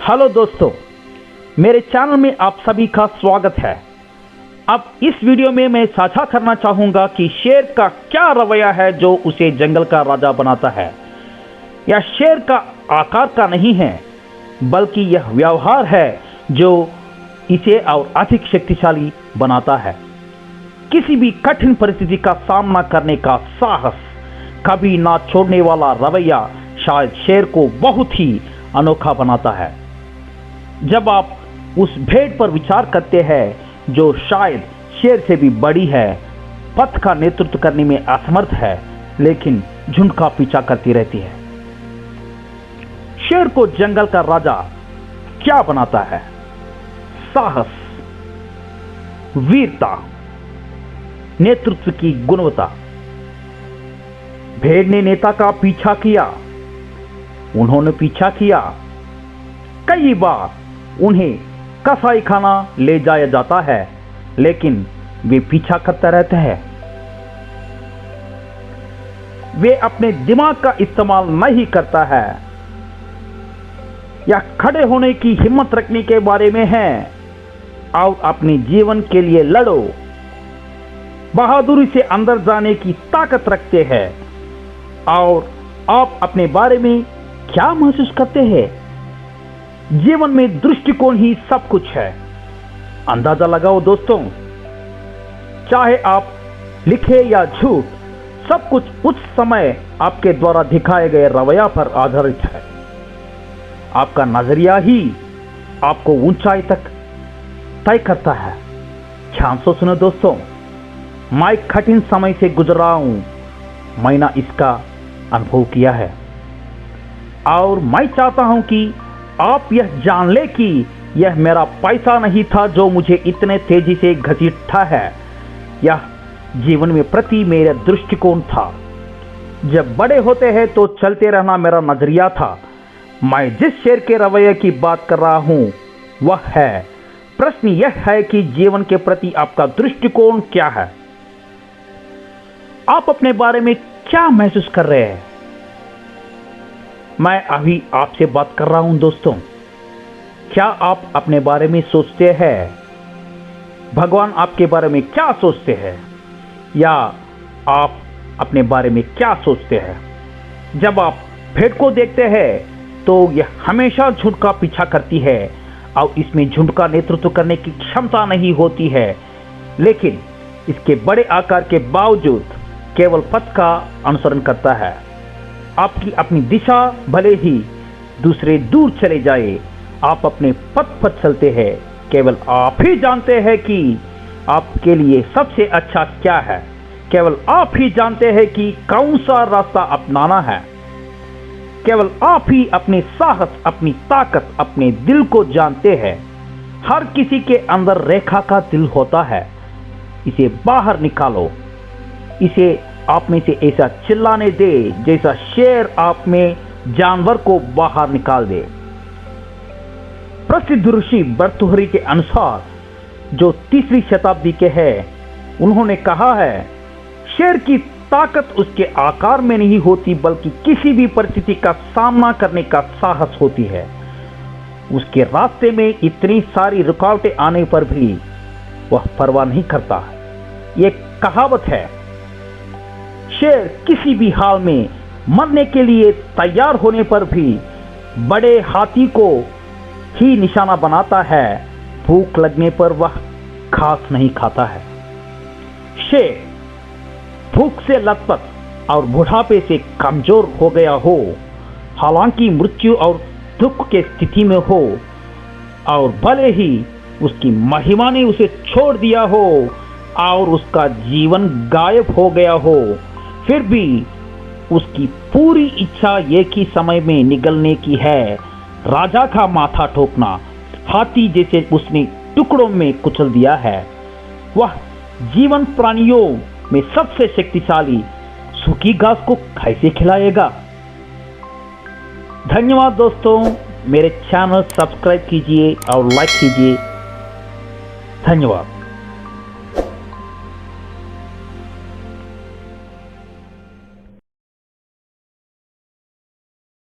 Hello दोस्तों, मेरे channel में आप सभी का स्वागत है। अब इस वीडियो में मैं साझा करना चाहूँगा कि शेर का क्या रवैया है जो उसे जंगल का राजा बनाता है। यह शेर का आकार का नहीं है, बल्कि यह व्यवहार है जो इसे और अधिक शक्तिशाली बनाता है। किसी भी कठिन परिस्थिति का सामना करने का साहस, कभी ना छोड़ने वाला रवैया शायद शेर को बहुत ही अनोखा बनाता है। जब आप उस भेड़ पर विचार करते हैं जो शायद शेर से भी बड़ी है, पथ का नेतृत्व करने में असमर्थ है, लेकिन झुंड का पीछा करती रहती है। शेर को जंगल का राजा क्या बनाता है? साहस, वीरता, नेतृत्व की गुणवत्ता। भेड़ ने नेता का पीछा किया, उन्होंने पीछा किया। कई बार उन्हें कसाईखाना ले जाया जाता है, लेकिन वे पीछा करते रहते हैं। वे अपने दिमाग का इस्तेमाल नहीं करता है या खड़े होने की हिम्मत रखने के बारे में है और अपने जीवन के लिए लड़ो। बहादुरी से अंदर जाने की ताकत रखते हैं। और आप अपने बारे में क्या महसूस करते हैं? जीवन में दृष्टिकोण ही सब कुछ है। अंदाजा लगाओ दोस्तों, चाहे आप लिखे या झूठ, सब कुछ उस समय आपके द्वारा दिखाए गए रवैया पर आधारित है। आपका नजरिया ही आपको ऊंचाई तक तय करता है। ध्यान से सुनो दोस्तों, मैं कठिन समय से गुजरा हूं, मैंने इसका अनुभव किया है और मैं चाहता हूं कि आप यह जान ले कि यह मेरा पैसा नहीं था जो मुझे इतने तेजी से घसीटा है। यह जीवन में प्रति मेरा दृष्टिकोण था। जब बड़े होते हैं तो चलते रहना मेरा नजरिया था। मैं जिस शेर के रवैये की बात कर रहा हूं वह है। प्रश्न यह है कि जीवन के प्रति आपका दृष्टिकोण क्या है? आप अपने बारे में क्या महसूस कर रहे हैं? मैं अभी आपसे बात कर रहा हूं दोस्तों। क्या आप अपने बारे में सोचते हैं? भगवान आपके बारे में क्या सोचते हैं? या आप अपने बारे में क्या सोचते हैं? जब आप भेड़ को देखते हैं तो यह हमेशा झुंड का पीछा करती है और इसमें झुंड का नेतृत्व करने की क्षमता नहीं होती है, लेकिन इसके बड़े आकार के बावजूद केवल पथ का अनुसरण करता है। आपकी अपनी दिशा भले ही दूसरे दूर चले जाए, आप अपने पथ पर चलते हैं। केवल आप ही जानते हैं कि आपके लिए सबसे अच्छा क्या है। केवल आप ही जानते हैं कि कौन सा रास्ता अपनाना है। केवल आप ही अपने साहस, अपनी ताकत, अपने दिल को जानते हैं। हर किसी के अंदर रेखा का दिल होता है। इसे बाहर निकालो। इसे आप में से ऐसा चिल्लाने दे जैसा शेर आप में जानवर को बाहर निकाल दे। प्रसिद्ध ऋषि भर्तृहरि के अनुसार, जो 3वीं शताब्दी के हैं, उन्होंने कहा है, शेर की ताकत उसके आकार में नहीं होती, बल्कि किसी भी परिस्थिति का सामना करने का साहस होती है। उसके रास्ते में इतनी सारी रुकावटें आने पर भी वह परवाह नहीं करता। ये कहावत है, शेर किसी भी हाल में मरने के लिए तैयार होने पर भी बड़े हाथी को ही निशाना बनाता है। भूख लगने पर वह घास नहीं खाता है। शेर भूख से लथपथ और बुढ़ापे से कमजोर हो गया हो, हालांकि मृत्यु और दुख के स्थिति में हो, और भले ही उसकी महिमा ने उसे छोड़ दिया हो और उसका जीवन गायब हो गया हो, फिर भी उसकी पूरी इच्छा एक ही समय में निगलने की है, राजा का माथा ठोकना। हाथी जैसे उसने टुकड़ों में कुचल दिया है। वह जीवन प्राणियों में सबसे शक्तिशाली सूखी घास को कैसे खिलाएगा? धन्यवाद दोस्तों, मेरे चैनल सब्सक्राइब कीजिए और लाइक कीजिए। धन्यवाद।